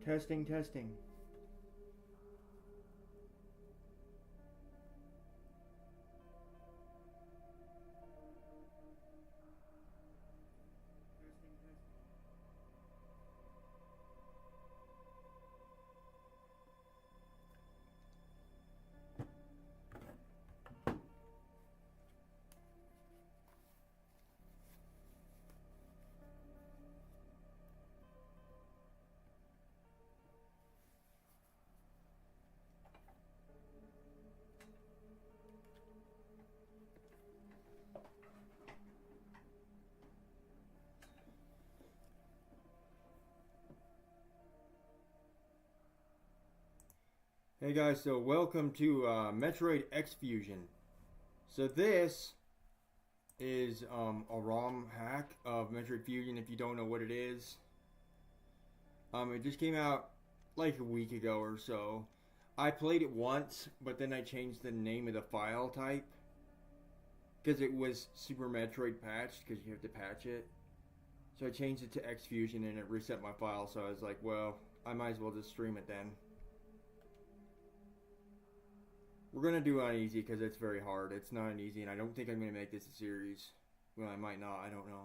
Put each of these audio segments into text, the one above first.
Testing, testing. Hey guys, so welcome to Metroid X Fusion. So this is a ROM hack of Metroid Fusion if you don't know what it is. It just came out like a week ago or so. I played it once, but then I changed the name of the file type because it was Super Metroid patched because you have to patch it. So I changed it to X Fusion and it reset my file, so I was like, well, I might as well just stream it then. We're gonna do on easy because it's very hard. It's not an easy, and I don't think I'm gonna make this a series. Well, I might not. I don't know.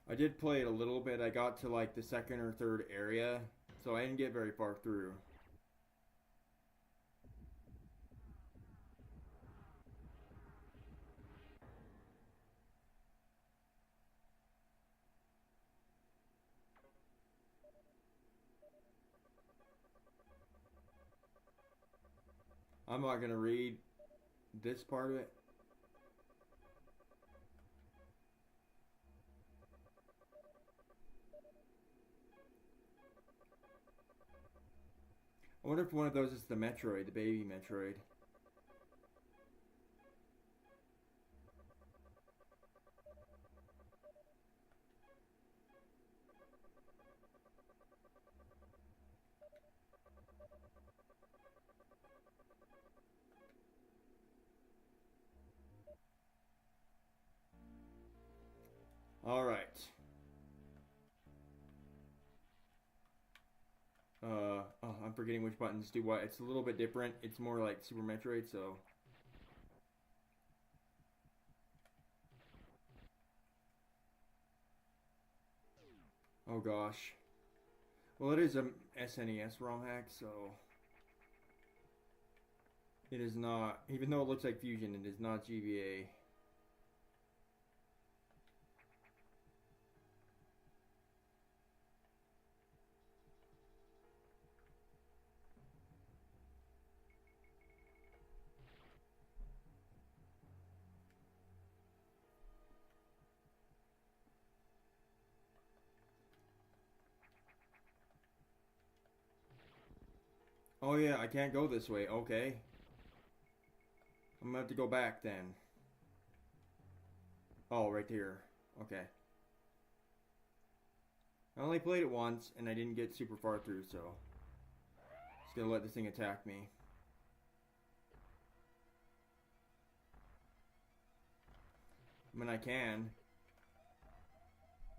I did play it a little bit. I got to like the second or third area, so I didn't get very far through. I'm not gonna read this part of it. I wonder if one of those is the Metroid, the baby Metroid. All right. Oh, I'm forgetting which buttons do what. It's a little bit different. It's more like Super Metroid, so. Oh gosh. Well, it is a SNES ROM hack, so. It is not, even though it looks like Fusion, it is not GBA. Oh yeah, I can't go this way. Okay. I'm gonna have to go back then. Oh, right here. Okay. I only played it once, and I didn't get super far through, so... Just gonna let this thing attack me. I mean, I can.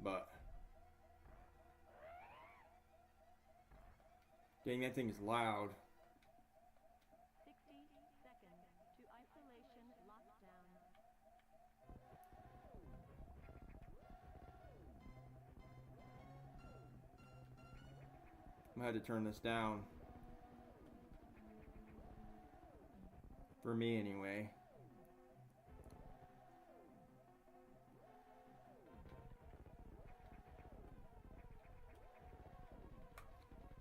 But... Dang, that thing is loud. 60 seconds to isolation lockdown. I had to turn this down. For me, anyway.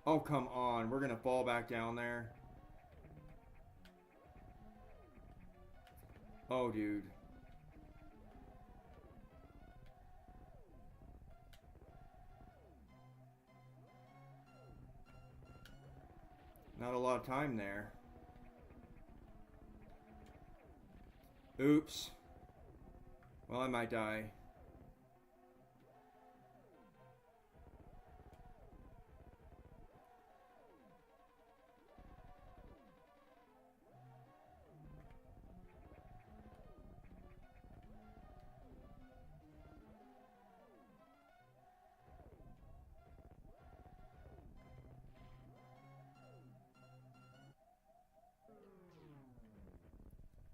Oh, come on. We're gonna fall back down there. Oh, dude. lot of time there. Oops. Well, I might die.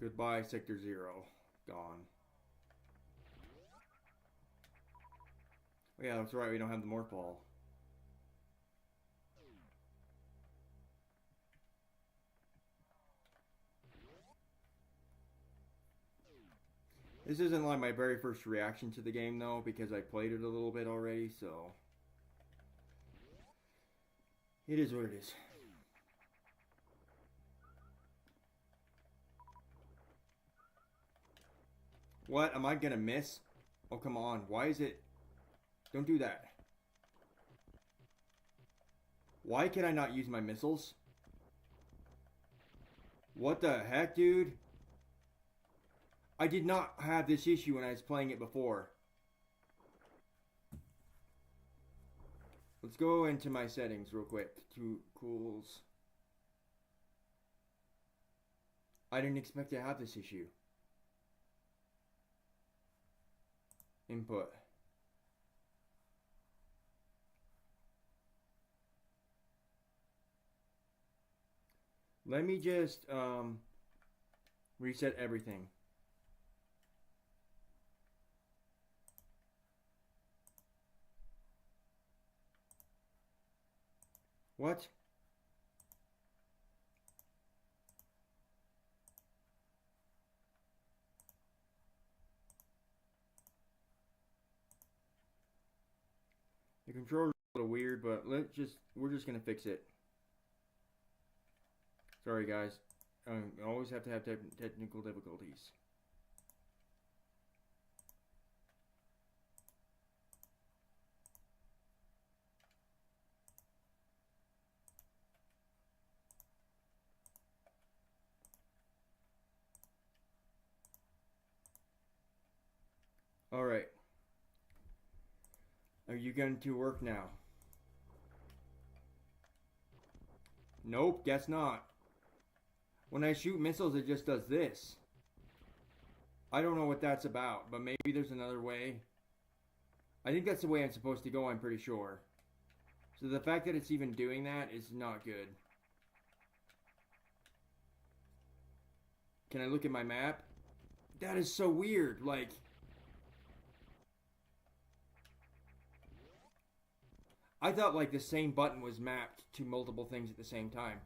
Goodbye, Sector 0. Gone. Oh yeah, that's right, we don't have the morph ball. This isn't like my very first reaction to the game though, because I played it a little bit already, so... It is what it is. What? Am I gonna miss? Oh, come on. Why is it... Don't do that. Why can I not use my missiles? What the heck, dude? I did not have this issue when I was playing it before. Let's go into my settings real quick. Tools. I didn't expect to have this issue. Input. Let me just reset everything. What? The controller's a little weird, but we're just gonna fix it. Sorry guys. Always have to have technical difficulties. Alright. Are you going to work now? Nope, guess not. When I shoot missiles, it just does this. I don't know what that's about, but maybe there's another way. I think that's the way I'm supposed to go, I'm pretty sure. So the fact that it's even doing that is not good. Can I look at my map? That is so weird, like... I thought like the same button was mapped to multiple things at the same time.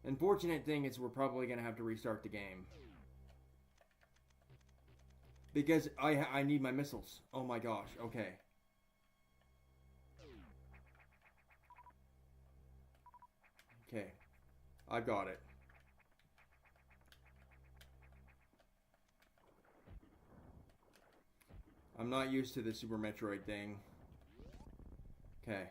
Unfortunate thing is we're probably going to have to restart the game. Because I need my missiles. Oh my gosh, okay. Okay, I got it. I'm not used to the Super Metroid thing. Okay.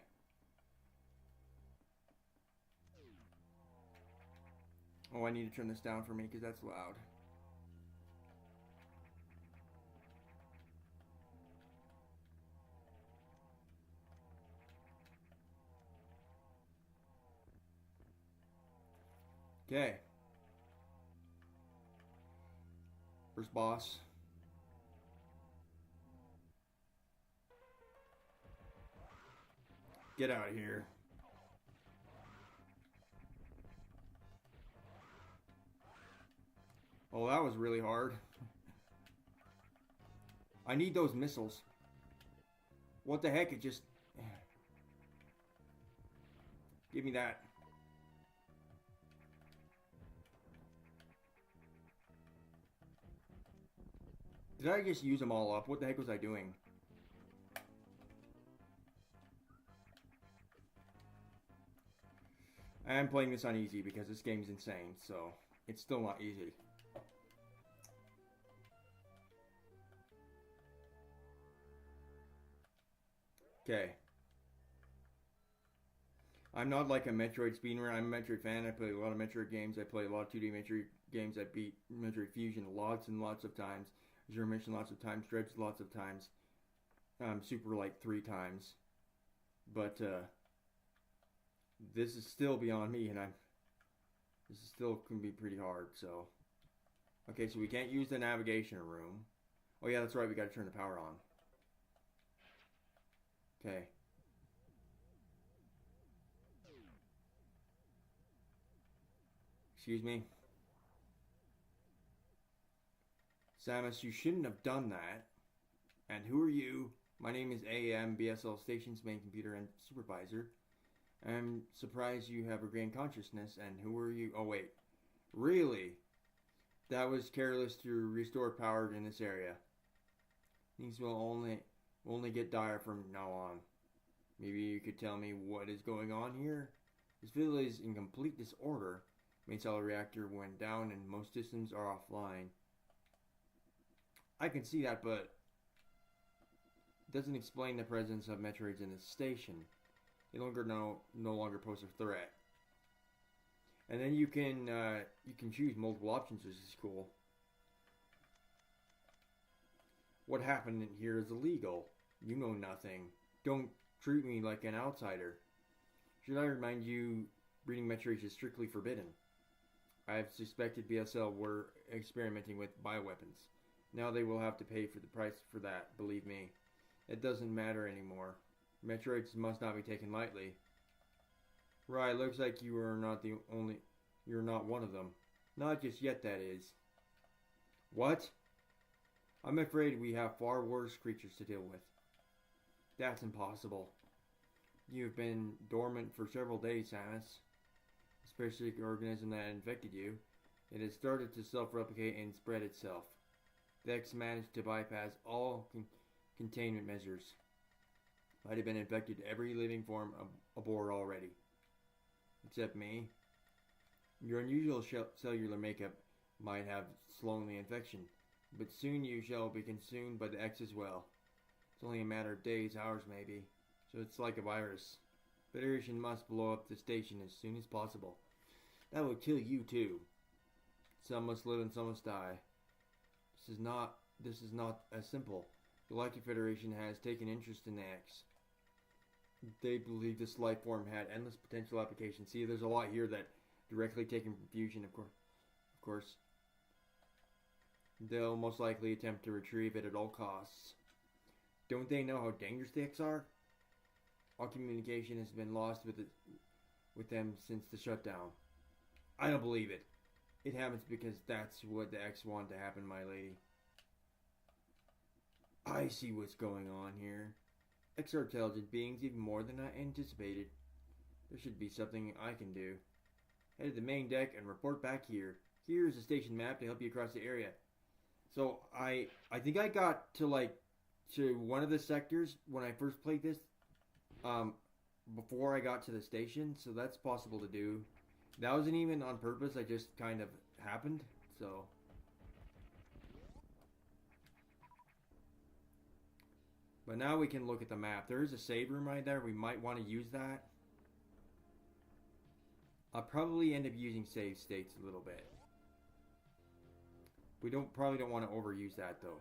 Oh, I need to turn this down for me because that's loud. Okay. First boss. Get out of here. Oh, that was really hard. I need those missiles. What the heck? It just... Give me that. Did I just use them all up? What the heck was I doing? I am playing this on easy because this game's insane, so it's still not easy. Okay. I'm not like a Metroid speedrunner. I'm a Metroid fan. I play a lot of Metroid games. I play a lot of 2D Metroid games. I beat Metroid Fusion lots and lots of times. Zero Mission lots of times. Dredge lots of times. Super like 3 times. But this is still beyond me, and this is still can be pretty hard. So, okay, so we can't use the navigation room. Oh yeah, that's right. We got to turn the power on. Okay. Excuse me. Samus, you shouldn't have done that. And who are you? My name is AM, BSL Station's main computer and supervisor. I'm surprised you have regained consciousness. And who are you? Oh, wait. Really? That was careless to restore power in this area. Things will only get dire from now on. Maybe you could tell me what is going on here? This village is in complete disorder. Main cell reactor went down and most systems are offline. I can see that, but it doesn't explain the presence of Metroids in the station. They no longer pose a threat. And then you can choose multiple options, which is cool. What happened in here is illegal. You know nothing. Don't treat me like an outsider. Should I remind you, breeding Metroids is strictly forbidden. I have suspected BSL were experimenting with bioweapons. Now they will have to pay for the price for that, believe me. It doesn't matter anymore. Metroids must not be taken lightly. Right, looks like you are not you're not one of them. Not just yet, that is. What? I'm afraid we have far worse creatures to deal with. That's impossible. You've been dormant for several days, Samus. A parasitic organism that infected you. It has started to self-replicate and spread itself. The X managed to bypass all containment measures. Might have been infected every living form aboard already. Except me. Your unusual cellular makeup might have slowed the infection, but soon you shall be consumed by the X as well. It's only a matter of days, hours maybe. So it's like a virus. Federation must blow up the station as soon as possible. That will kill you too. Some must live and some must die. This is not as simple. The Galactic Federation has taken interest in the X. They believe this life form had endless potential applications. See, there's a lot here that directly taken from fusion, of course. They'll most likely attempt to retrieve it at all costs. Don't they know how dangerous the X are? All communication has been lost with them since the shutdown. I don't believe it. It happens because that's what the X want to happen, my lady. I see what's going on here. X are intelligent beings even more than I anticipated. There should be something I can do. Head to the main deck and report back here. Here is a station map to help you across the area. So I think I got to one of the sectors when I first played this. Before I got to the station, so that's possible to do. That wasn't even on purpose, I just kind of happened, so. But now we can look at the map. There is a save room right there. We might want to use that. I'll probably end up using save states a little bit. We probably don't want to overuse that though.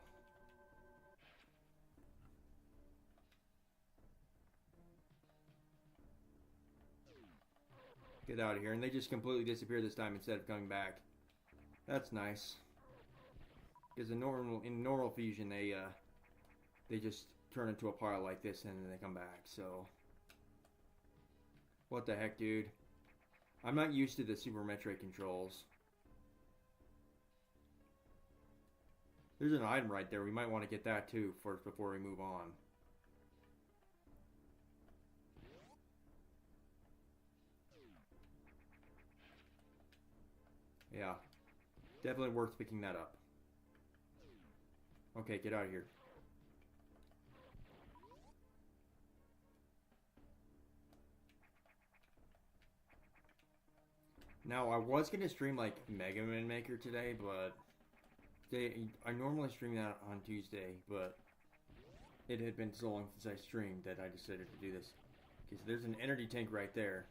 Get out of here. And they just completely disappear this time instead of coming back. That's nice. Because in normal fusion, they just turn into a pile like this and then they come back. So, what the heck, dude? I'm not used to the Super Metroid controls. There's an item right there. We might want to get that too first before we move on. Yeah, definitely worth picking that up. Okay, get out of here. Now, I was going to stream like Mega Man Maker today, but I normally stream that on Tuesday, but it had been so long since I streamed that I decided to do this. Okay, so there's an energy tank right there.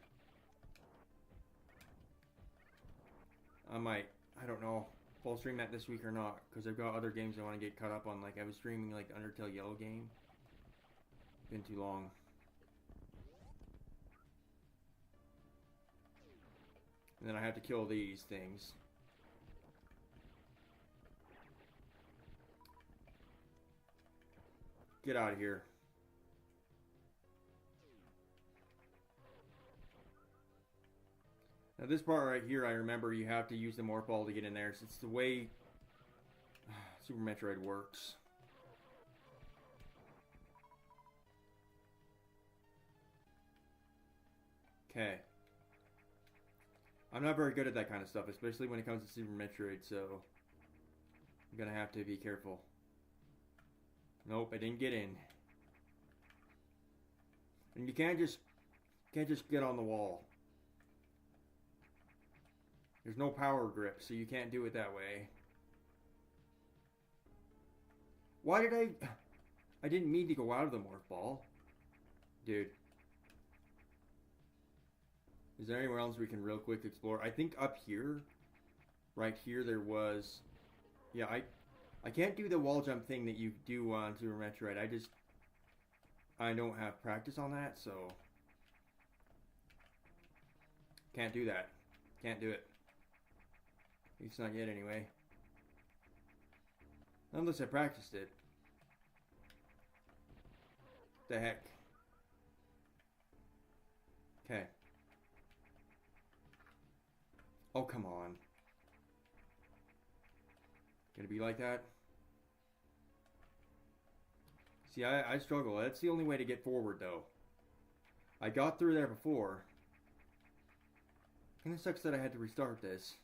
I might, I don't know if I'll stream that this week or not, because I've got other games I want to get caught up on. Like I was streaming like Undertale Yellow game. Been too long. And then I have to kill these things. Get out of here. Now this part right here, I remember you have to use the morph ball to get in there. So it's the way Super Metroid works. Okay. I'm not very good at that kind of stuff, especially when it comes to Super Metroid, so I'm gonna have to be careful. Nope, I didn't get in. And you can't just get on the wall. There's no power grip, so you can't do it that way. Why did I didn't mean to go out of the morph ball. Dude. Is there anywhere else we can real quick explore? I think up here, right here, there was... Yeah, I can't do the wall jump thing that you do on Super Metroid. I don't have practice on that, so... Can't do that. Can't do it. At least not yet, anyway. Unless I practiced it. The heck. Okay. Oh, come on. Gonna be like that? See, I struggle. That's the only way to get forward, though. I got through there before. Kinda sucks that I had to restart this.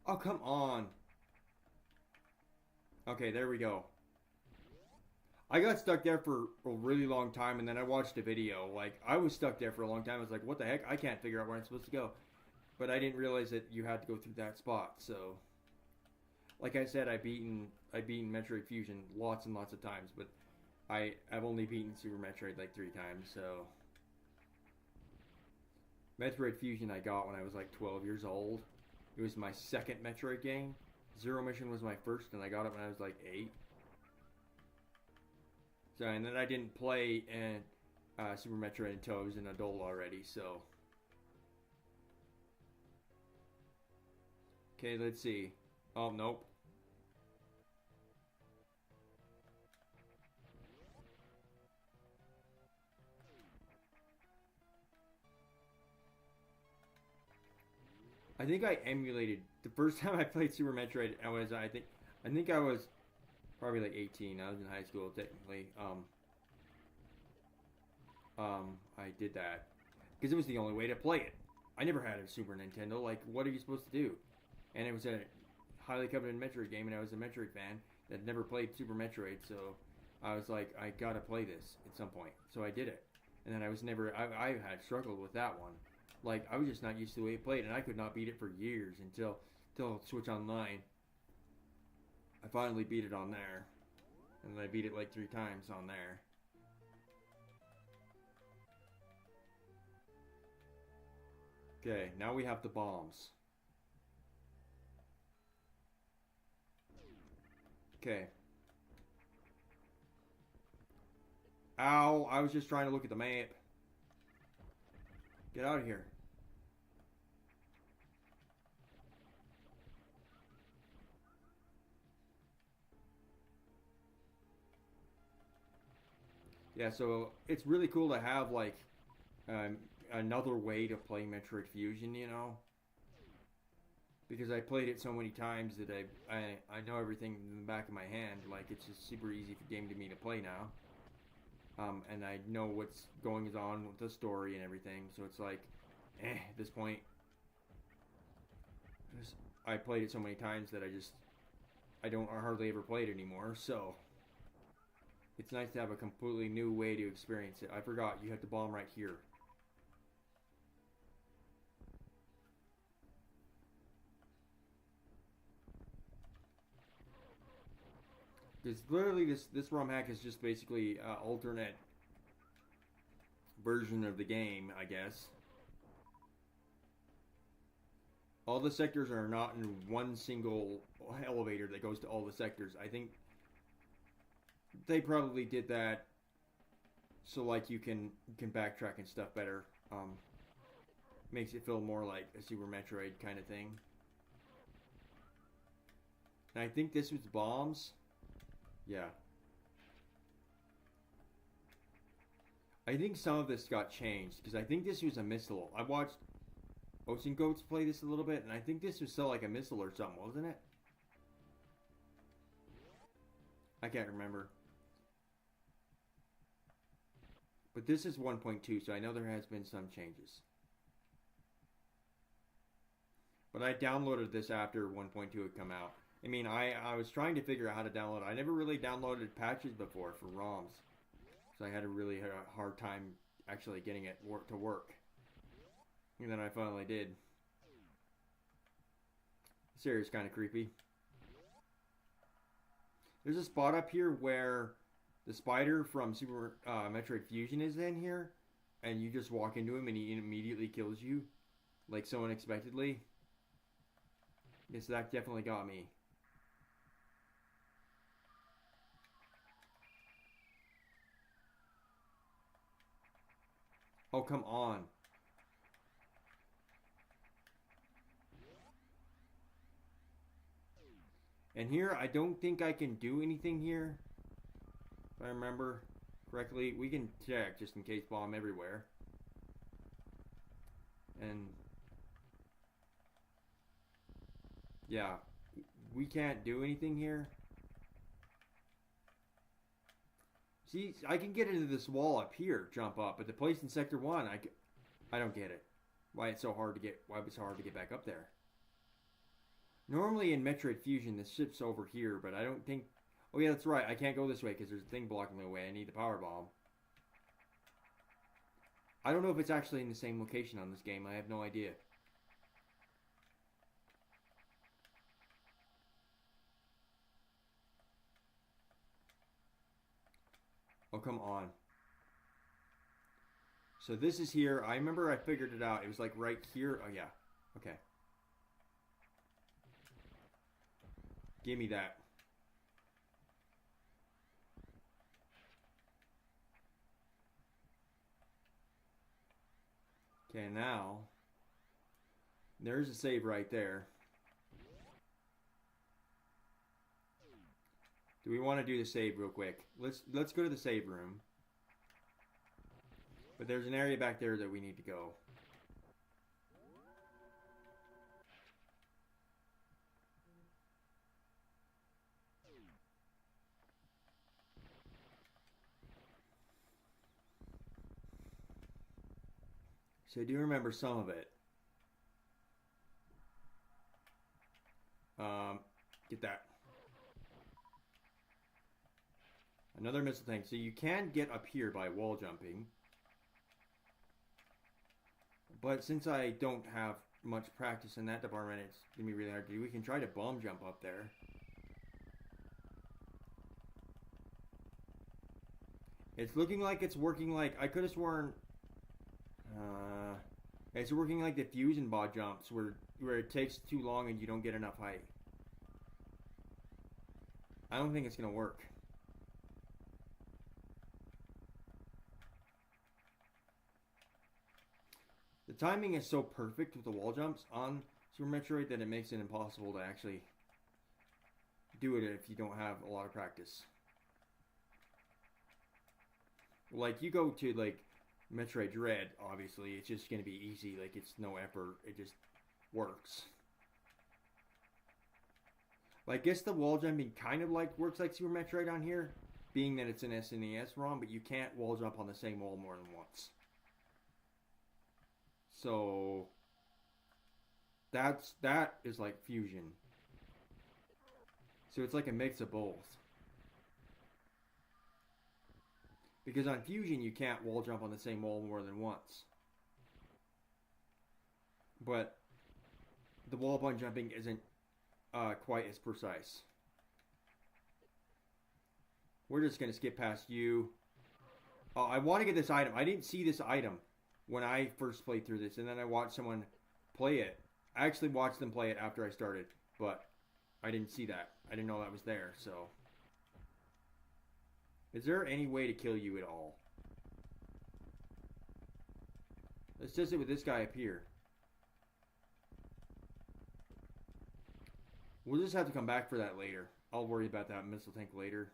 Oh, come on. Okay, there we go. I got stuck there for a really long time, and then I watched a video. Like, I was stuck there for a long time. I was like, what the heck? I can't figure out where I'm supposed to go. But I didn't realize that you had to go through that spot, so... Like I said, I've beaten Metroid Fusion lots and lots of times, but I've only beaten Super Metroid like 3 times, so... Metroid Fusion I got when I was like 12 years old. It was my second Metroid game. Zero Mission was my first, and I got it when I was like 8. So, and then I didn't play Super Metroid until I was an adult already, so... Okay, let's see. Oh, nope. I think I emulated the first time I played Super Metroid. I think I was probably like 18. I was in high school technically. I did that because it was the only way to play it. I never had a Super Nintendo. Like, what are you supposed to do? And it was a highly coveted Metroid game, and I was a Metroid fan that had never played Super Metroid, so I was like, I gotta play this at some point. So I did it, and then I had struggled with that one. Like, I was just not used to the way it played, and I could not beat it for years until Switch Online. I finally beat it on there, and then I beat it like 3 times on there. Okay, now we have the bombs. Okay. Ow, I was just trying to look at the map. Get out of here. Yeah, so it's really cool to have like another way to play Metroid Fusion, you know? Because I played it so many times that I know everything in the back of my hand. Like, it's just super easy for game to me to play now. And I know what's going on with the story and everything, so it's like, at this point. I played it so many times that I don't hardly ever play it anymore, so it's nice to have a completely new way to experience it. I forgot, you have the bomb right here. Because literally this ROM hack is just basically an alternate version of the game, I guess. All the sectors are not in one single elevator that goes to all the sectors. I think they probably did that so like you can backtrack and stuff better. Makes it feel more like a Super Metroid kind of thing. And I think this was bombs. Yeah. I think some of this got changed because I think this was a missile. I watched Ocean Goats play this a little bit, and I think this was still like a missile or something, wasn't it? I can't remember. But this is 1.2, so I know there has been some changes. But I downloaded this after 1.2 had come out. I mean, I was trying to figure out how to download it. I never really downloaded patches before for ROMs. So I had a really hard time actually getting it to work. And then I finally did. This area is kind of creepy. There's a spot up here where the spider from Super Metroid Fusion is in here. And you just walk into him and he immediately kills you. Like so unexpectedly. Yes, that definitely got me. Oh, come on. And here, I don't think I can do anything here. If I remember correctly. We can check just in case bomb everywhere. And yeah, we can't do anything here. See, I can get into this wall up here, jump up, but the place in Sector 1, I don't get it. Why it's so hard to get back up there. Normally in Metroid Fusion, the ship's over here, but I don't think... Oh yeah, that's right, I can't go this way because there's a thing blocking my way. I need the power bomb. I don't know if it's actually in the same location on this game. I have no idea. Oh, come on. So this is here. I remember I figured it out. It was like right here. Oh, yeah. Okay. Give me that. Okay, now. There's a save right there. Do we want to do the save real quick? Let's go to the save room. But there's an area back there that we need to go. So I do remember some of it. Get that. Another missile thing. So you can get up here by wall jumping. But since I don't have much practice in that department, it's going to be really hard to do. We can try to bomb jump up there. It's looking like it's working like... I could have sworn... it's working like the fusion bot jumps where it takes too long and you don't get enough height. I don't think it's going to work. The timing is so perfect with the wall jumps on Super Metroid that it makes it impossible to actually do it if you don't have a lot of practice. Like, you go to, like, Metroid Dread, obviously, it's just going to be easy. Like, it's no effort. It just works. Well, I guess the wall jumping kind of, like, works like Super Metroid on here, being that it's an SNES ROM, but you can't wall jump on the same wall more than once. So that is like Fusion. So it's like a mix of both. Because on Fusion you can't wall jump on the same wall more than once. But the wall bun jumping isn't quite as precise. We're just gonna skip past you. Oh, I want to get this item. I didn't see this item when I first played through this, and then I watched someone play it. I actually watched them play it after I started, but I didn't see that. I didn't know that was there, so. Is there any way to kill you at all? Let's test it with this guy up here. We'll just have to come back for that later. I'll worry about that missile tank later.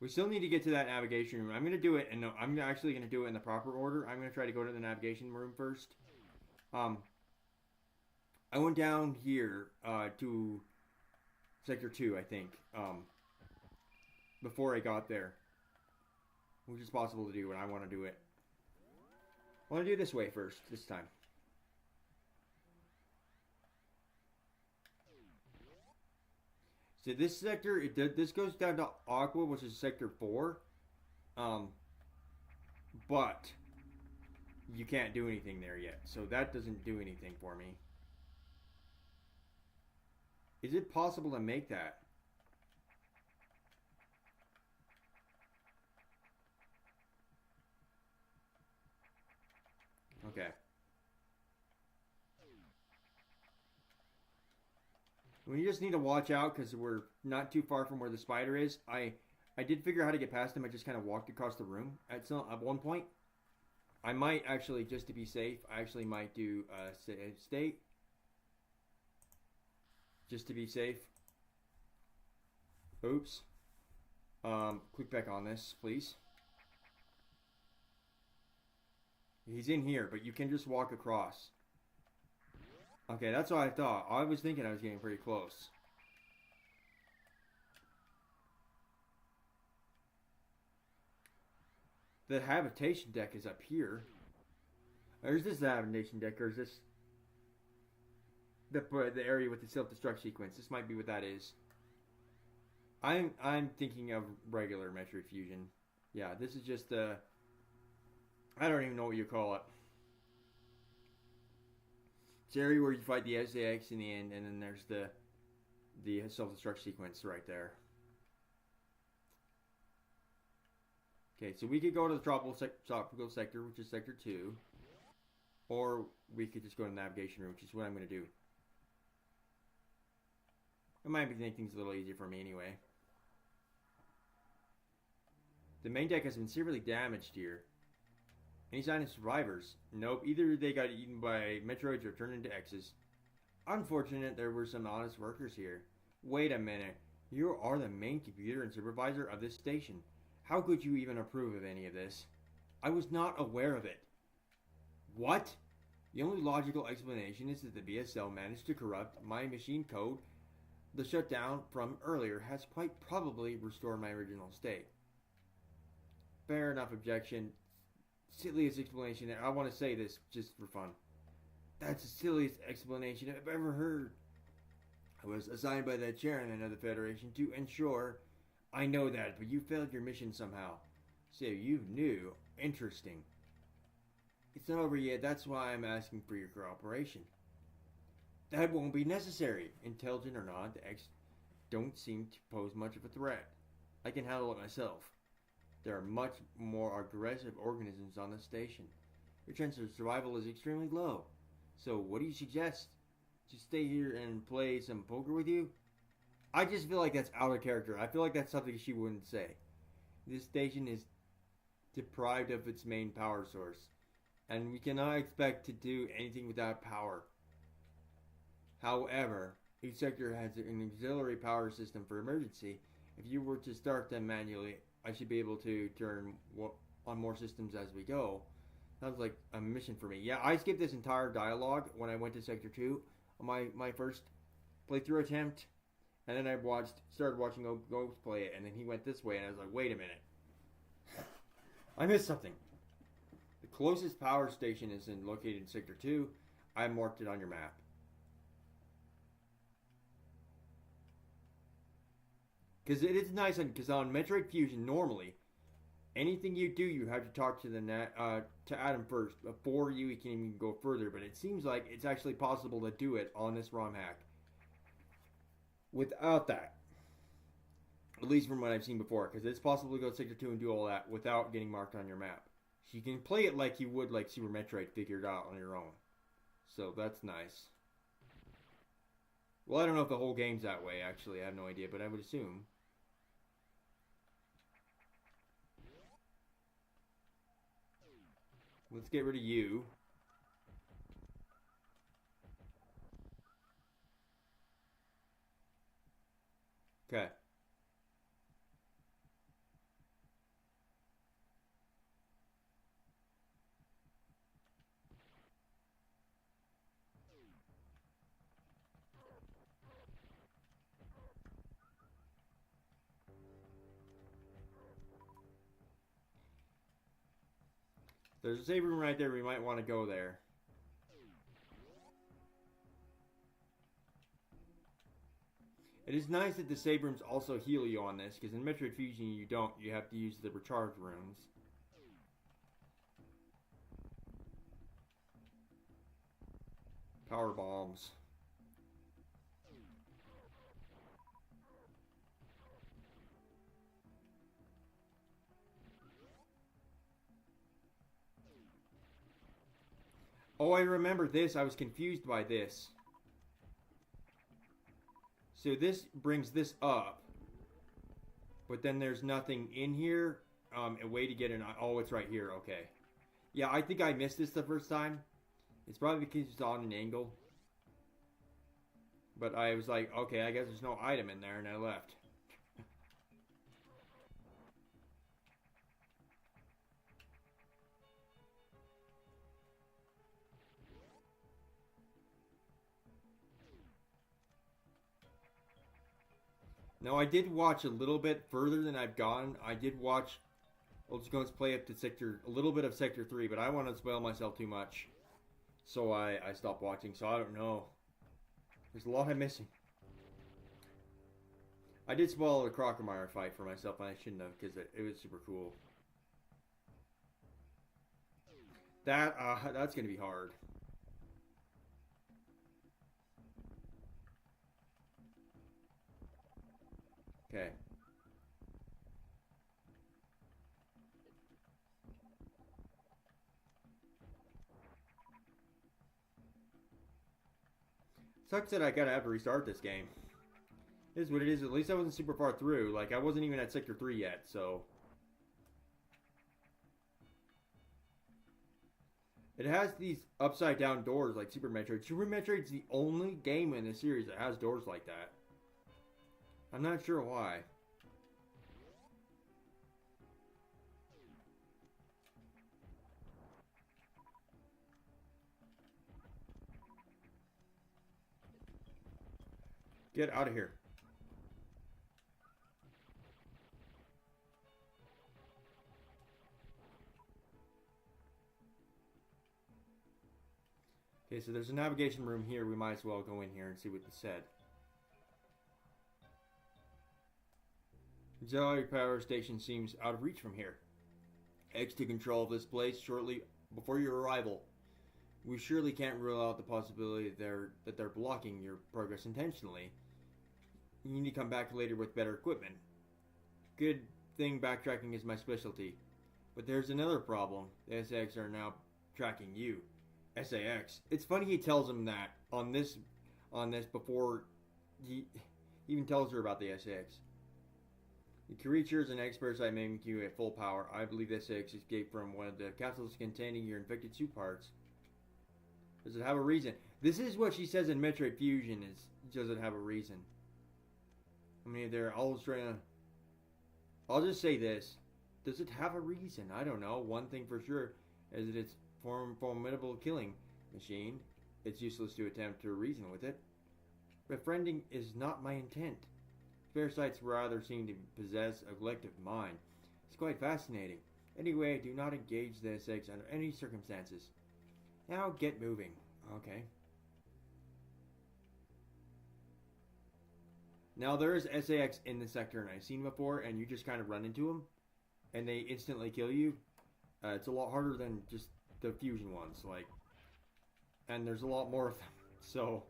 We still need to get to that navigation room. I'm going to do it, and no, I'm actually going to do it in the proper order. I'm going to try to go to the navigation room first. I went down here to Sector 2, I think, before I got there. Which is possible to do, and I want to do it. I want to do it this way first, this time. So this sector, this goes down to Aqua, which is Sector 4. But you can't do anything there yet. So that doesn't do anything for me. Is it possible to make that? Okay. We just need to watch out because we're not too far from where the spider is. I did figure out how to get past him. I just kind of walked across the room at one point. I might actually, just to be safe, I actually might do save state. Just to be safe. Oops. Click back on this, please. He's in here, but you can just walk across. Okay, that's what I thought. I was thinking I was getting pretty close. The habitation deck is up here. Or is this the habitation deck, or is this the area with the self-destruct sequence? This might be what that is. I'm thinking of regular Metroid Fusion. Yeah, this is just the... I don't even know what you call it. It's the area where you fight the SAX in the end, and then there's the self-destruct sequence right there. Okay, so we could go to the tropical sector, which is Sector 2. Or we could just go to the navigation room, which is what I'm going to do. It might make things a little easier for me anyway. The main deck has been severely damaged here. Any sign of survivors? Nope, either they got eaten by Metroids or turned into X's. Unfortunate there were some honest workers here. Wait a minute, you are the main computer and supervisor of this station. How could you even approve of any of this? I was not aware of it. What? The only logical explanation is that the BSL managed to corrupt my machine code. The shutdown from earlier has quite probably restored my original state. Fair enough objection. Silliest explanation. I want to say this just for fun. That's the silliest explanation I've ever heard. I was assigned by the chairman of the Federation to ensure. I know that, but you failed your mission somehow. So you knew. Interesting. It's not over yet. That's why I'm asking for your cooperation. That won't be necessary. Intelligent or not, the X don't seem to pose much of a threat. I can handle it myself. There are much more aggressive organisms on the station. Your chance of survival is extremely low. So what do you suggest? To stay here and play some poker with you? I just feel like that's out of character. I feel like that's something she wouldn't say. This station is deprived of its main power source, and we cannot expect to do anything without power. However, each sector has an auxiliary power system for emergency. If you were to start them manually, I should be able to turn on more systems as we go. Sounds like a mission for me. Yeah, I skipped this entire dialogue when I went to Sector 2 on my first playthrough attempt. And then I started watching Ghost play it, and then he went this way, and I was like, wait a minute. I missed something. The closest power station is located in Sector 2. I marked it on your map. Because it is nice, because on Metroid Fusion, normally, Anything you do, you have to talk to to Adam first before you can even go further. But it seems like it's actually possible to do it on this ROM hack without that. At least from what I've seen before, because it's possible to go to Sector 2 and do all that without getting marked on your map. So you can play it like you would like Super Metroid, figure it out on your own. So that's nice. Well, I don't know if the whole game's that way, actually. I have no idea, but I would assume. Let's get rid of you. Okay. There's a save room right there. We might want to go there. It is nice that the save rooms also heal you on this, because in Metroid Fusion you don't. You have to use the recharge runes. Power bombs. Oh, I remember this. I was confused by this. So this brings this up. But then there's nothing in here. A way to get in. Oh, it's right here. Okay. Yeah, I think I missed this the first time. It's probably because it's on an angle. But I was like, okay, I guess there's no item in there, and I left. Now, I did watch a little bit further than I've gone. I did watch... Let's play up to a little bit of Sector 3, but I want to spoil myself too much. So I stopped watching, so I don't know. There's a lot I'm missing. I did spoil the Crocomire fight for myself, and I shouldn't have, because it was super cool. That's going to be hard. Okay. Sucks that I gotta have to restart this game. It is what it is. At least I wasn't super far through. Like, I wasn't even at Sector 3 yet, so... It has these upside down doors like Super Metroid. Super Metroid's the only game in the series that has doors like that. I'm not sure why. Get out of here. Okay, so there's a navigation room here. We might as well go in here and see what it said. Auxiliary power station seems out of reach from here. X to control of this place shortly before your arrival. We surely can't rule out the possibility that they're blocking your progress intentionally. You need to come back later with better equipment. Good thing backtracking is my specialty. But there's another problem. The SAX are now tracking you. SAX. It's funny he tells him that on this before he even tells her about the SAX. The creatures and experts I mimic you at full power. I believe the SAX escaped from one of the capsules containing your infected suit parts. Does it have a reason? This is what she says in Metroid Fusion is, does it have a reason? I mean, they're always trying to... I'll just say this. Does it have a reason? I don't know. One thing for sure is that it's formidable killing machine. It's useless to attempt to reason with it. Befriending is not my intent. Parasites rather seem to possess a collective mind. It's quite fascinating. Anyway, do not engage the SX under any circumstances. Now get moving. Okay. Now there is SAX in the sector, and I've seen him before, and you just kind of run into him. and they instantly kill you. It's a lot harder than just the fusion ones, like, and there's a lot more of them. So,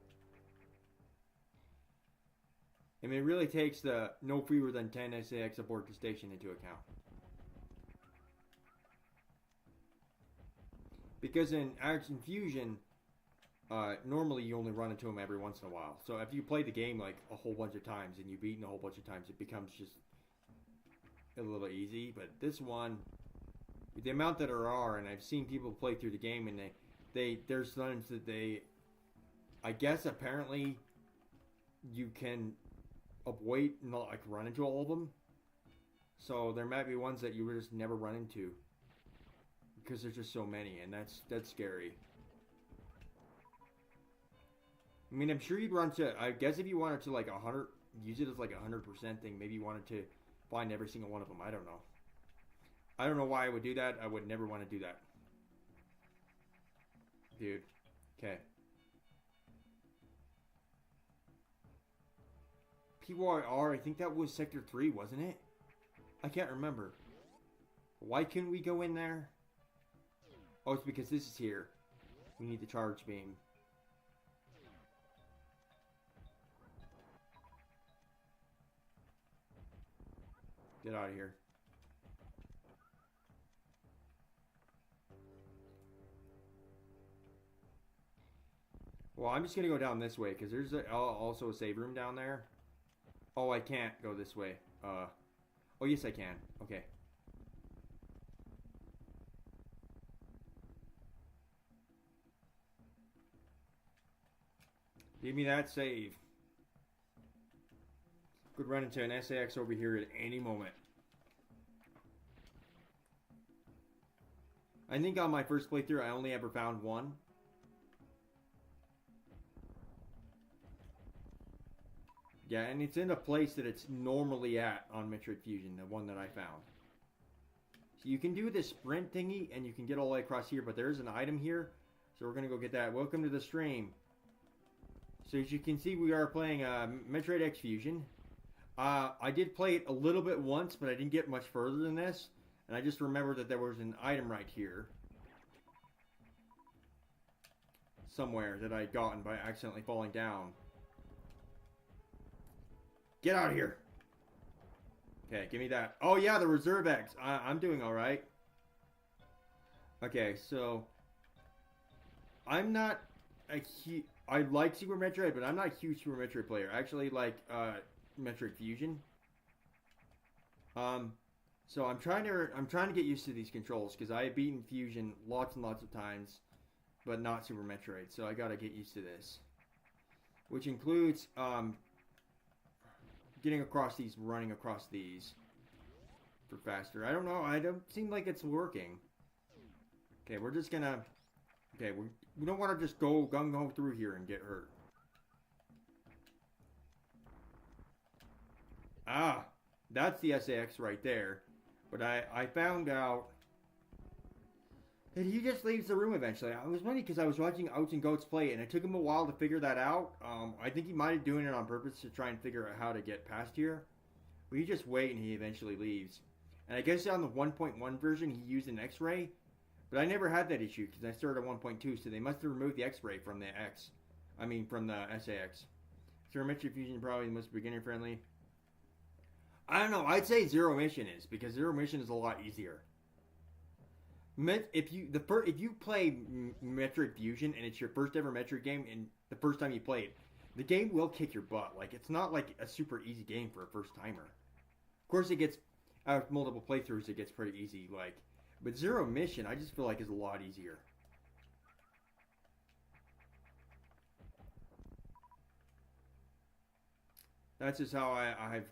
I mean, it really takes the no fewer than 10 SAX aboard the station into account. Because in Action Fusion, normally you only run into them every once in a while. So if you play the game like a whole bunch of times and you've beaten a whole bunch of times, it becomes just a little easy. But this one, the amount that there are, and I've seen people play through the game, and there's times that they, I guess apparently, you can avoid not like run into all of them. So there might be ones that you would just never run into because there's just so many, and that's scary. I mean, I'm sure you'd run to. I guess if you wanted to like 100, use it as like 100% thing. Maybe you wanted to find every single one of them. I don't know. I don't know why I would do that. I would never want to do that, dude. Okay. PYR. I think that was Sector 3, wasn't it? I can't remember. Why couldn't we go in there? Oh, it's because this is here. We need the charge beam. Get out of here. Well, I'm just going to go down this way because there's also a save room down there. Oh, I can't go this way. Oh, yes, I can. Okay. Give me that save. Could run into an SAX over here at any moment. I think on my first playthrough, I only ever found one. Yeah, and it's in a place that it's normally at on Metroid Fusion, the one that I found. So you can do this sprint thingy, and you can get all the way across here, but there's an item here, so we're going to go get that. Welcome to the stream. So as you can see, we are playing Metroid X Fusion. I did play it a little bit once, but I didn't get much further than this. And I just remembered that there was an item right here. Somewhere that I had gotten by accidentally falling down. Get out of here! Okay, give me that. Oh yeah, the Reserve X. I'm doing alright. Okay, so... I'm not a huge... I like Super Metroid, but I'm not a huge Super Metroid player. I actually like Metroid Fusion. So I'm trying to get used to these controls because I have beaten Fusion lots and lots of times, but not Super Metroid. So I gotta get used to this, which includes getting across these, running across these for faster. I don't know. I don't seem like it's working. Okay, we're just gonna. Okay, we don't want to just go gung-ho through here and get hurt. Ah, that's the SAX right there. But I found out that he just leaves the room eventually. I was funny because I was watching Outs and Goats play, and it took him a while to figure that out. I think he might have doing it on purpose to try and figure out how to get past here. But you just wait, and he eventually leaves. And I guess on the 1.1 version, he used an X-ray. But I never had that issue because I started at 1.2, so they must have removed the X-ray from the X. I mean, from the SAX. So Metroid Fusion probably the most beginner friendly. I don't know. I'd say Zero Mission is because Zero Mission is a lot easier. If you play Metroid Fusion and it's your first ever Metroid game and the first time you play it, the game will kick your butt. Like it's not like a super easy game for a first timer. Of course, it gets after multiple playthroughs, it gets pretty easy. Like. But Zero Mission, I just feel like is a lot easier. That's just how I've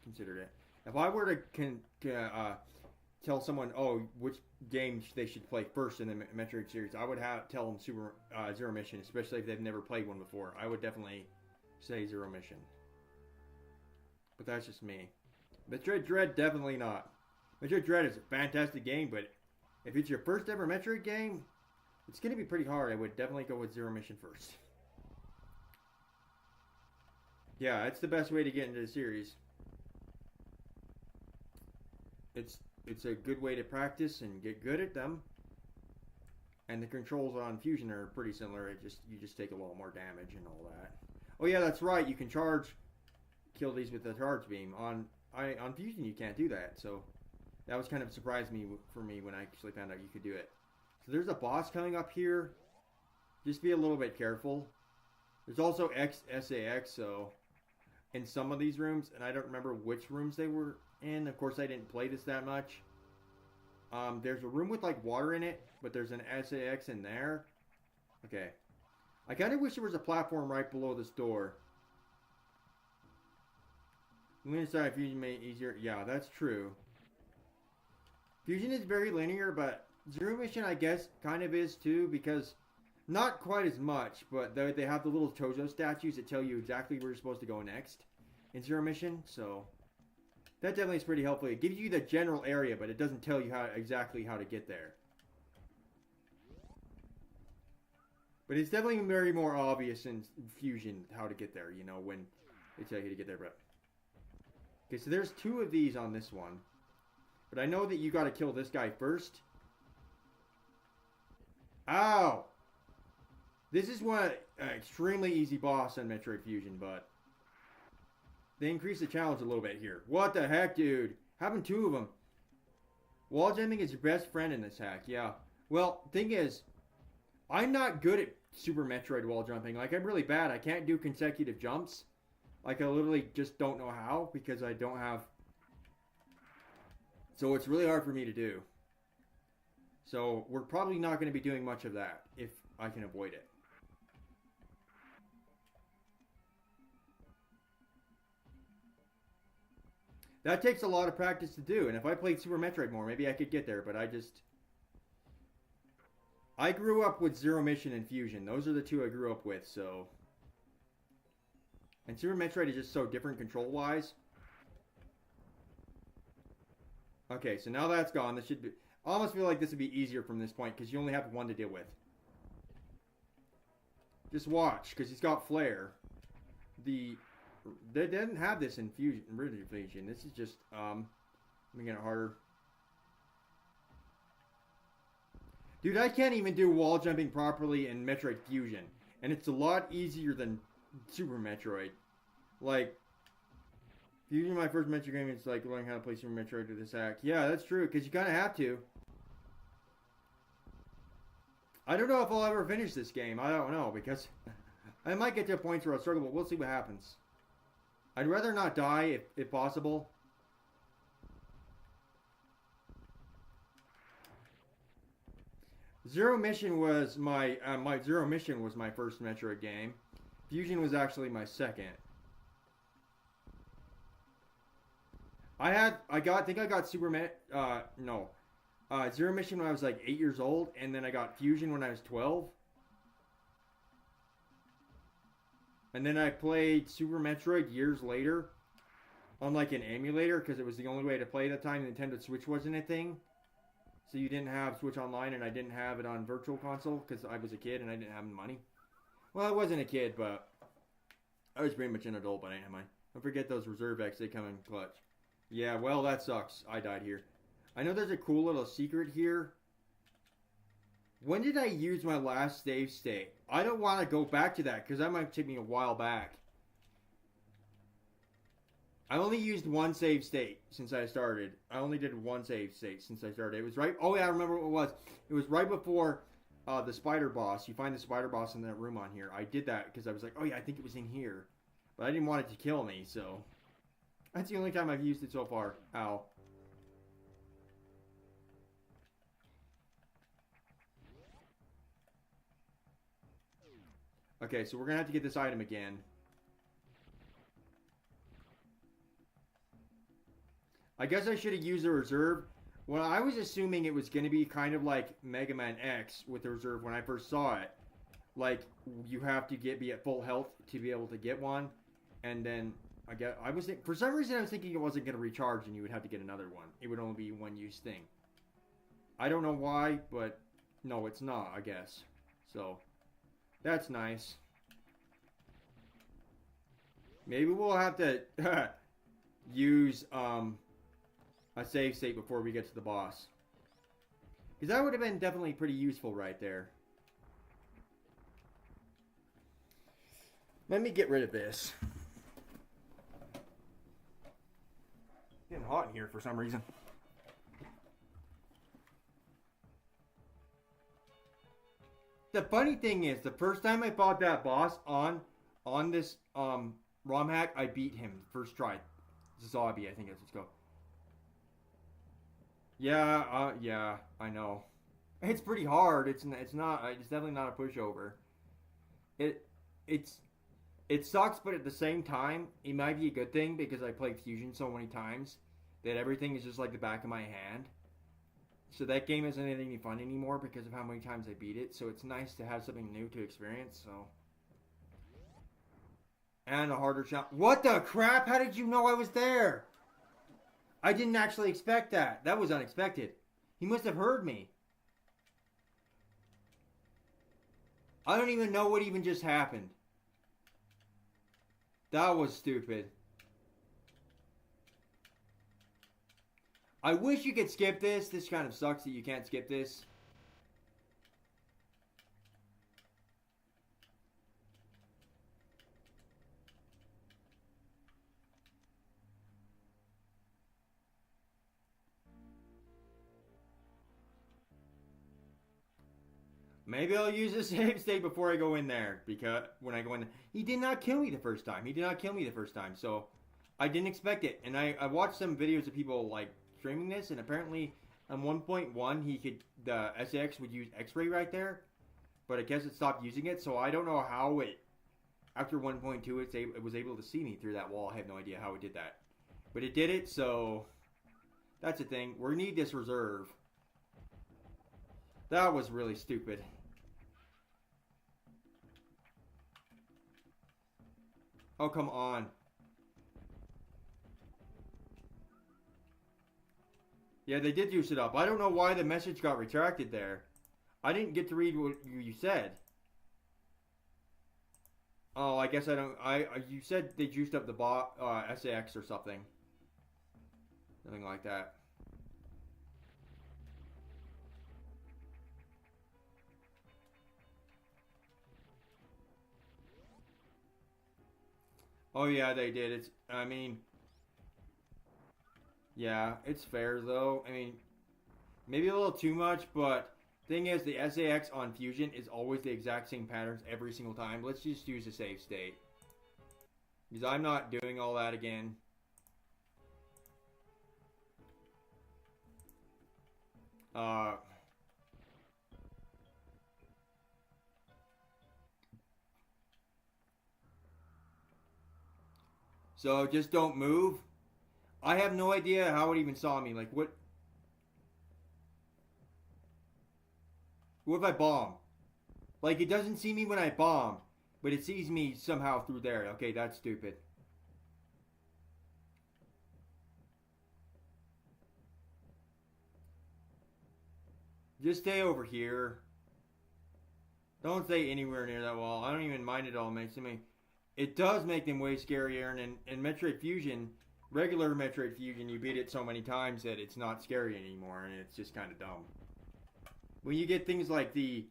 considered it. If I were to tell someone, oh, which games they should play first in the Metroid series, I would tell them Zero Mission, especially if they've never played one before. I would definitely say Zero Mission. But that's just me. Metroid Dread, definitely not. Metroid Dread is a fantastic game, but if it's your first ever Metroid game, it's going to be pretty hard. I would definitely go with Zero Mission first. Yeah, it's the best way to get into the series. it's a good way to practice and get good at them. And the controls on Fusion are pretty similar. You just take a little more damage and all that. Oh yeah, that's right. You can kill these with the charge beam. On Fusion you can't do that. So that was kind of a surprise for me when I actually found out you could do it. So there's a boss coming up here. Just be a little bit careful. There's also SAX, so in some of these rooms, and I don't remember which rooms they were in. Of course, I didn't play this that much. There's a room with like water in it, but there's an SAX in there. Okay. I kind of wish there was a platform right below this door. Linear side Fusion made it easier. Yeah, that's true. Fusion is very linear, but Zero Mission, I guess, kind of is too, because not quite as much, but they have the little Tojo statues that tell you exactly where you're supposed to go next in Zero Mission, so that definitely is pretty helpful. It gives you the general area, but it doesn't tell you exactly how to get there. But it's definitely very more obvious in Fusion how to get there, you know, when they tell you to get there. But okay, so there's 2 of these on this one. But I know that you got to kill this guy first. Ow! This is one extremely easy boss on Metroid Fusion, but they increase the challenge a little bit here. What the heck, dude? Having 2 of them. Wall jumping is your best friend in this hack, yeah. Well, thing is, I'm not good at Super Metroid wall jumping. Like, I'm really bad. I can't do consecutive jumps. Like, I literally just don't know how because I don't have... So it's really hard for me to do. So we're probably not going to be doing much of that if I can avoid it. That takes a lot of practice to do, and if I played Super Metroid more, maybe I could get there, but I grew up with Zero Mission and Fusion. Those are the 2 I grew up with, so... And Super Metroid is just so different control-wise. Okay, so now that's gone. This should be... I almost feel like this would be easier from this point, because you only have 1 to deal with. Just watch, because he's got flare. They didn't have this in Fusion. This is just, making it harder. Dude, I can't even do wall jumping properly in Metroid Fusion. And it's a lot easier than Super Metroid. Like, Fusion, my first Metroid game, it's like learning how to play Super Metroid with this hack. Yeah, that's true, because you kind of have to. I don't know if I'll ever finish this game. I don't know, because I might get to a point where I'll struggle, but we'll see what happens. I'd rather not die, if possible. Zero Mission was my Zero Mission was my first Metroid game. Fusion was actually my second. I think I got Zero Mission when I was like 8 years old, and then I got Fusion when I was 12. And then I played Super Metroid years later on like an emulator because it was the only way to play at the time. Nintendo Switch wasn't a thing. So you didn't have Switch Online, and I didn't have it on Virtual Console because I was a kid and I didn't have money. Well, I wasn't a kid, but I was pretty much an adult, but I didn't have money. Don't forget those Reserve X, they come in clutch. Yeah, well, that sucks. I died here. I know there's a cool little secret here. When did I use my last save state? I don't want to go back to that because that might take me a while back. I only used 1 save state since I started. I only did 1 save state since I started. It was right... Oh, yeah, I remember what it was. It was right before the spider boss. You find the spider boss in that room on here. I did that because I was like, oh, yeah, I think it was in here. But I didn't want it to kill me, so... That's the only time I've used it so far. Ow. Okay, so we're going to have to get this item again. I guess I should have used the reserve. Well, I was assuming it was going to be kind of like Mega Man X with the reserve when I first saw it. Like, you have to be at full health to be able to get one. And then, for some reason I was thinking it wasn't going to recharge and you would have to get another one. It would only be a one-use thing. I don't know why, but no, it's not, I guess. So... That's nice. Maybe we'll have to use a save state before we get to the boss. Because that would have been definitely pretty useful right there. Let me get rid of this. It's getting hot in here for some reason. The funny thing is, the first time I fought that boss on this ROM hack, I beat him first try. Zombie, I think it's. Let's go. Yeah, I know. It's pretty hard. It's not. It's definitely not a pushover. It sucks, but at the same time, it might be a good thing because I played Fusion so many times that everything is just like the back of my hand. So that game isn't any fun anymore because of how many times I beat it. So it's nice to have something new to experience. So. And a harder shot. What the crap? How did you know I was there? I didn't actually expect that. That was unexpected. He must have heard me. I don't even know what even just happened. That was stupid. I wish you could skip this. This kind of sucks that you can't skip this. Maybe I'll use a save state before I go in there. Because when I go in, he did not kill me the first time. He did not kill me the first time. So I didn't expect it. And I watched some videos of people like streaming this. And apparently on 1.1 the SAX would use X-ray right there. But I guess it stopped using it. So I don't know how it, after 1.2 it was able to see me through that wall. I have no idea how it did that. But it did it. So that's the thing. We need this reserve. That was really stupid. Oh, come on. Yeah, they did use it up. I don't know why the message got retracted there. I didn't get to read what you said. Oh, I guess I don't... you said they juiced up the SAX or something. Something like that. Oh yeah, they did. Yeah, it's fair though. I mean, maybe a little too much, but thing is, the SAX on Fusion is always the exact same patterns every single time. Let's just use a save state. Because I'm not doing all that again. So just don't move. I have no idea how it even saw me. Like, what if I bomb? Like, it doesn't see me when I bomb, but it sees me somehow through there. Okay, that's stupid. Just stay over here. Don't stay anywhere near that wall. I don't even mind it all. It does make them way scarier. And in Metroid Fusion, regular Metroid Fusion, you beat it so many times that it's not scary anymore, and it's just kind of dumb. When you get things like the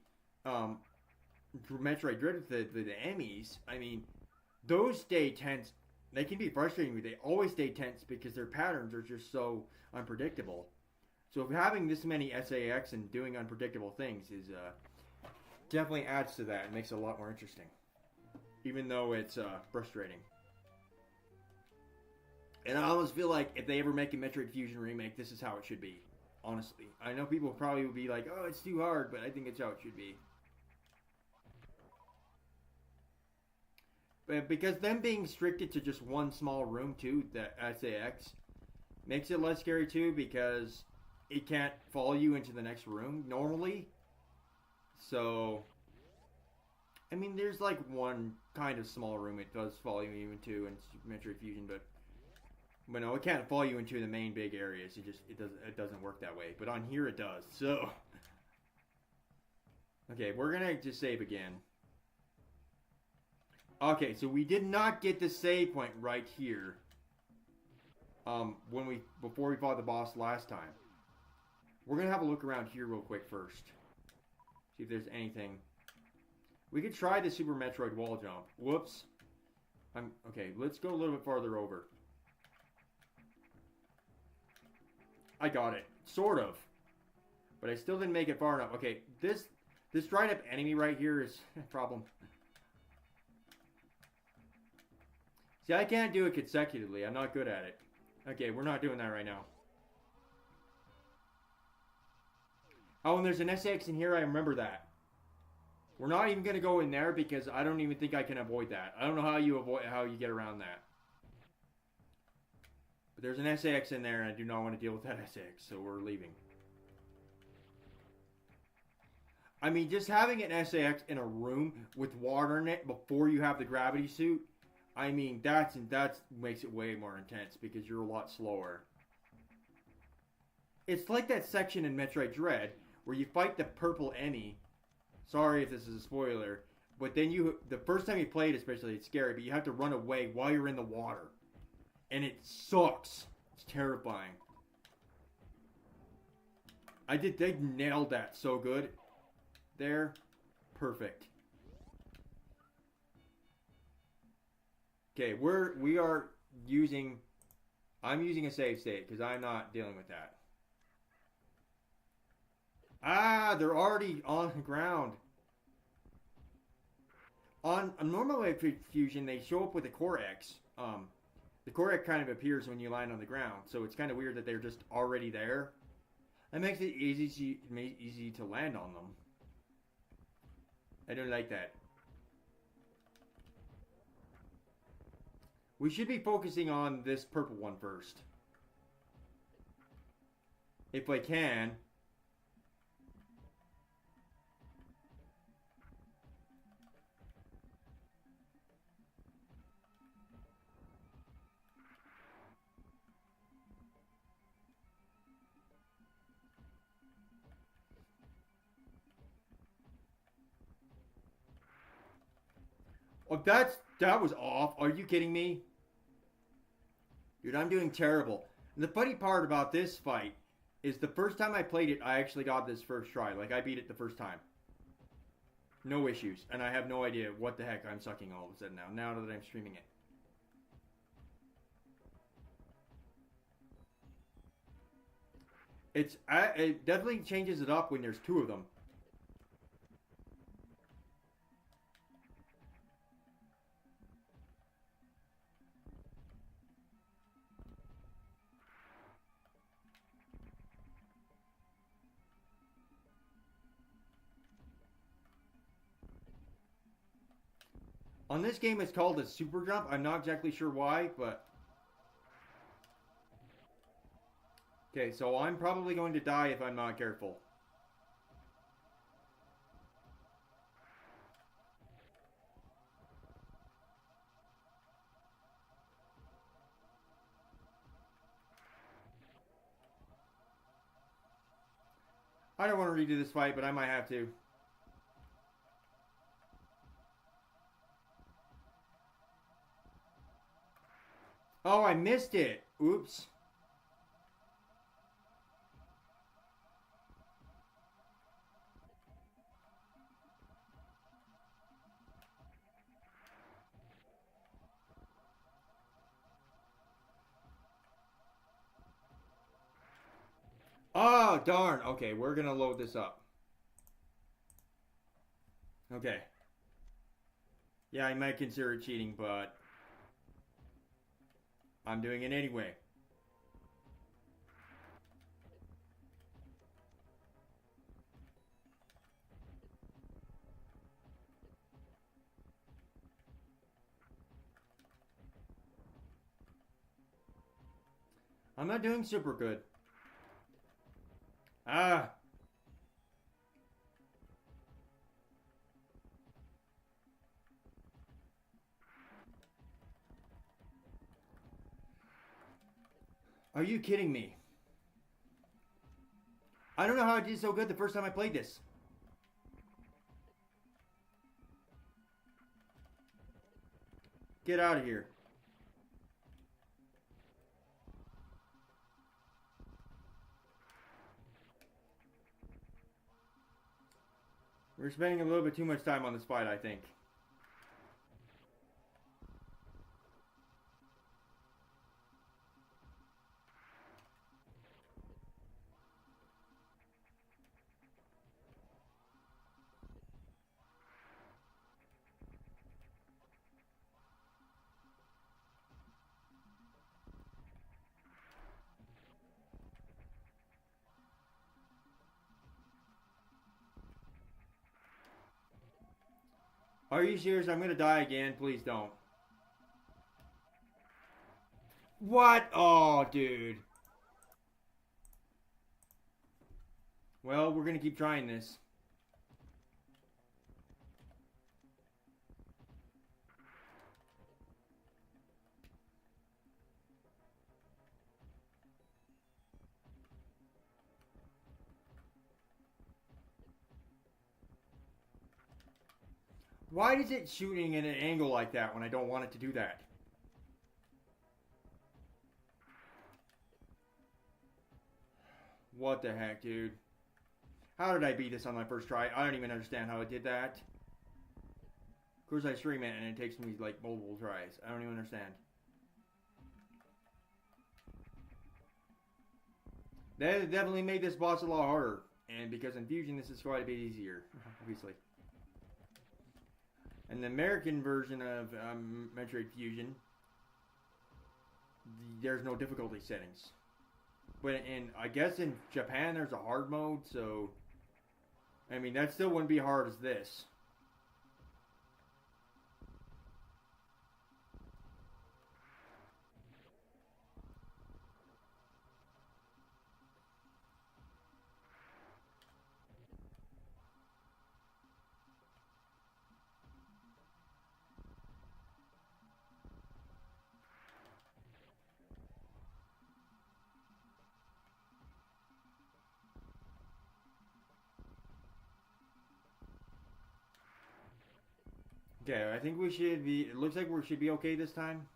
Metroid Dread, the Emmys, I mean, those stay tense. They can be frustrating, but they always stay tense because their patterns are just so unpredictable. So if having this many SAX and doing unpredictable things is definitely adds to that and makes it a lot more interesting. Even though it's frustrating. And I almost feel like if they ever make a Metroid Fusion remake, this is how it should be. Honestly. I know people probably would be like, oh, it's too hard, but I think it's how it should be. But because them being restricted to just one small room too, the SAX, makes it less scary too because it can't follow you into the next room normally. So, I mean, there's like one kind of small room it does follow you into in Metroid Fusion, but no, it can't follow you into the main big areas. It doesn't work that way. But on here it does. So, okay, we're gonna just save again. Okay, so we did not get the save point right here. Before we fought the boss last time. We're gonna have a look around here real quick first. See if there's anything. We could try the Super Metroid wall jump. Whoops. Okay, let's go a little bit farther over. I got it. Sort of. But I still didn't make it far enough. Okay, this dried up enemy right here is a problem. See, I can't do it consecutively. I'm not good at it. Okay, we're not doing that right now. Oh, and there's an SX in here. I remember that. We're not even going to go in there because I don't even think I can avoid that. I don't know how you get around that. But there's an SX in there and I do not want to deal with that SX, so we're leaving. I mean, just having an SAX in a room with water in it before you have the gravity suit, I mean, that makes it way more intense because you're a lot slower. It's like that section in Metroid Dread where you fight the purple Emmy. Sorry if this is a spoiler, but then the first time you play it especially, it's scary, but you have to run away while you're in the water. And it sucks. It's terrifying. They nailed that so good. There. Perfect. Okay, I'm using a save state because I'm not dealing with that. Ah, they're already on the ground. On a normal Metroid Fusion, they show up with a Core X. The Core X kind of appears when you land on the ground, so it's kind of weird that they're just already there. That makes it easy to land on them. I don't like that. We should be focusing on this purple one first. If I can. Oh, that was off. Are you kidding me? Dude, I'm doing terrible. And the funny part about this fight is the first time I played it, I actually got this first try. Like, I beat it the first time. No issues. And I have no idea what the heck I'm sucking all of a sudden now that I'm streaming it. It definitely changes it up when there's two of them. On this game, it's called a super jump. I'm not exactly sure why, but... Okay, so I'm probably going to die if I'm not careful. I don't want to redo this fight, but I might have to. Oh, I missed it. Oops. Oh, darn. Okay, we're going to load this up. Okay. Yeah, I might consider it cheating, but I'm doing it anyway. I'm not doing super good. Ah. Are you kidding me? I don't know how I did so good the first time I played this. Get out of here. We're spending a little bit too much time on this fight, I think. Are you serious? I'm gonna die again. Please don't. What? Oh, dude. Well, we're gonna keep trying this. Why is it shooting at an angle like that when I don't want it to do that? What the heck, dude? How did I beat this on my first try? I don't even understand how I did that. Of course I stream it and it takes me like multiple tries. I don't even understand. That definitely made this boss a lot harder. And because in Fusion this is quite a bit easier, obviously. And the American version of Metroid Fusion, there's no difficulty settings. But I guess in Japan there's a hard mode, so I mean that still wouldn't be hard as this. Okay, I think we should be. It looks like we should be okay this time.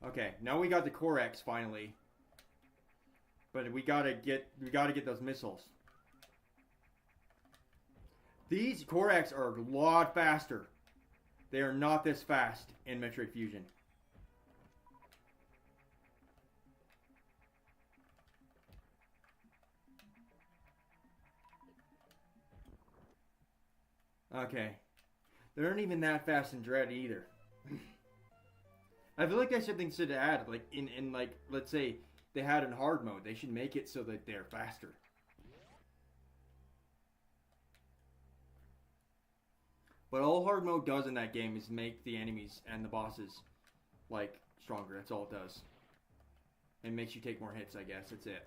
Okay, now we got the Core X finally, but we gotta get those missiles. These Core X are a lot faster. They are not this fast in Metroid Fusion. Okay. They aren't even that fast in Dread either. I feel like that's something should add, like in like let's say they had in hard mode, they should make it so that they're faster. But all hard mode does in that game is make the enemies and the bosses like stronger. That's all it does. It makes you take more hits, I guess. That's it.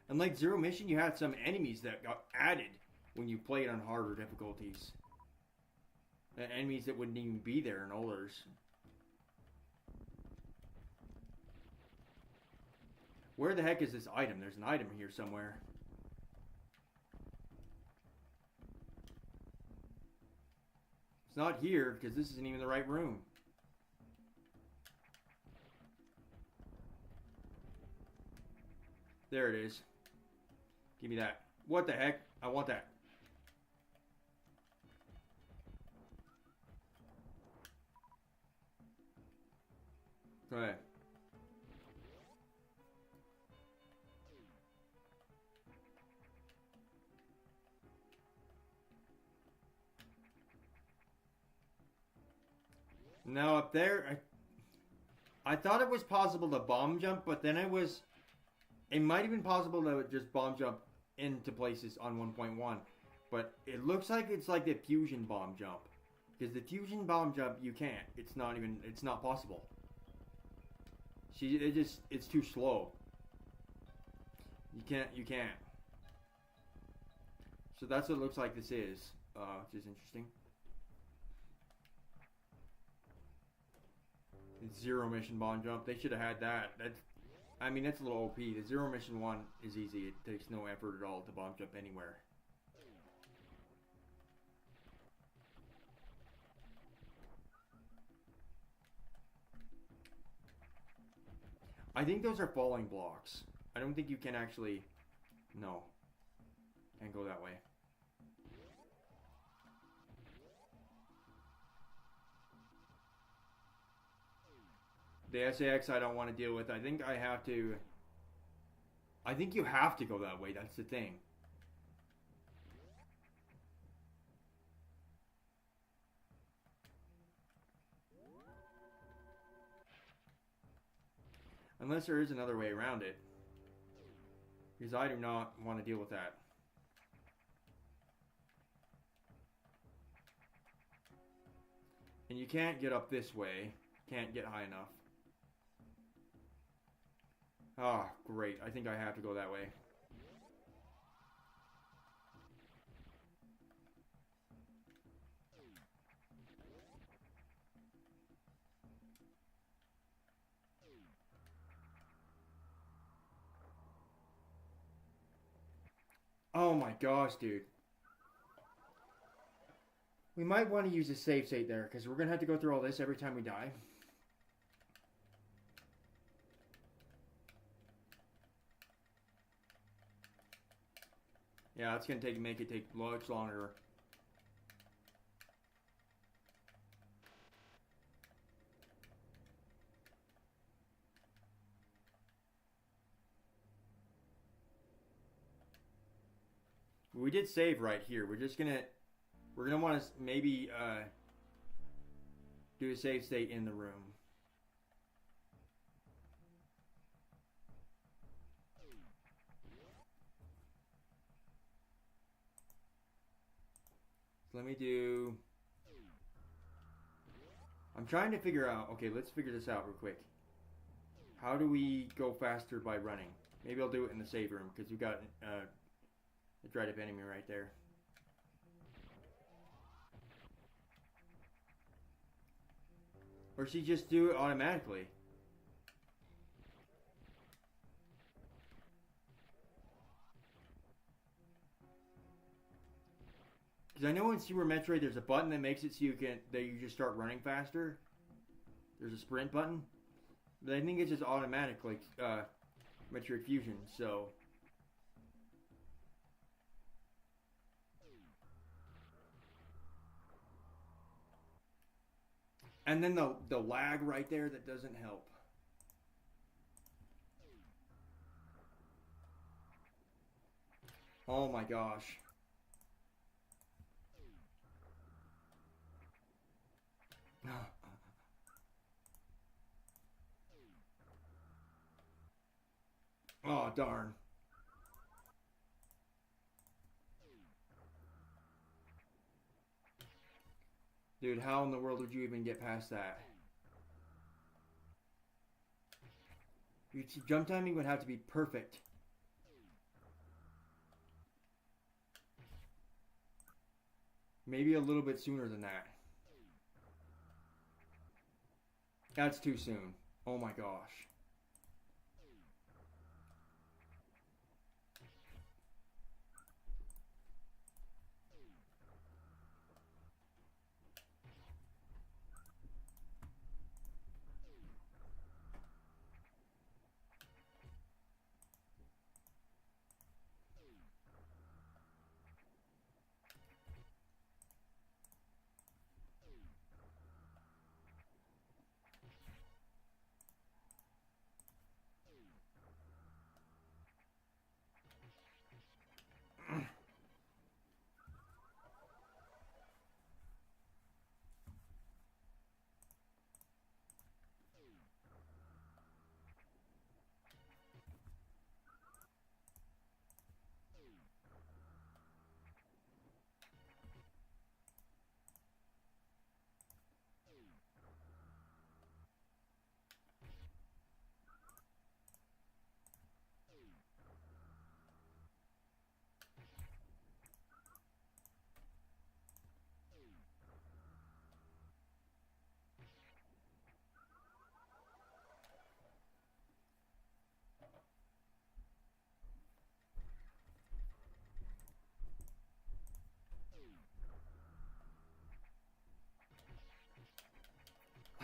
And like Zero Mission, you had some enemies that got added when you played on harder difficulties. Enemies that wouldn't even be there in others. Where the heck is this item? There's an item here somewhere. It's not here because this isn't even the right room. There it is. Give me that. What the heck? I want that. Go ahead. Now up there, I thought it was possible to bomb jump, but then it might have been possible to just bomb jump into places on 1.1. But it looks like it's like the fusion bomb jump. Because the fusion bomb jump, you can't. It's not possible. It's too slow. You can't. So that's what it looks like this is, which is interesting. Zero mission bomb jump. They should have had that. I mean, that's a little OP. The Zero Mission 1 is easy. It takes no effort at all to bomb jump anywhere. I think those are falling blocks. I don't think you can actually... No. Can't go that way. The SAX I don't want to deal with. I think I have to... I think you have to go that way. That's the thing. Unless there is another way around it. Because I do not want to deal with that. And you can't get up this way. Can't get high enough. Ah, great. I think I have to go that way. Oh my gosh, dude. We might want to use a save state there, because we're going to have to go through all this every time we die. Yeah, it's going to make it take much longer. We did save right here. We're gonna want to maybe do a save state in the room. So let me do... I'm trying to figure out... Okay, let's figure this out real quick. How do we go faster by running? Maybe I'll do it in the save room, because we got a dried up enemy right there. Or she just do it automatically. Because I know in Super Metroid there's a button that makes it so you just start running faster. There's a sprint button. But I think it's just automatic like Metroid Fusion, so... And then the lag right there, that doesn't help. Oh my gosh. Oh, darn. Dude, how in the world would you even get past that? Your jump timing would have to be perfect. Maybe a little bit sooner than that. That's too soon. Oh my gosh.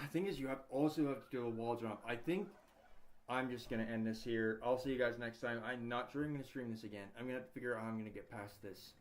The thing is, you also have to do a wall jump. I think I'm just gonna end this here. I'll see you guys next time. I'm not sure I'm gonna stream this again. I'm gonna have to figure out how I'm gonna get past this.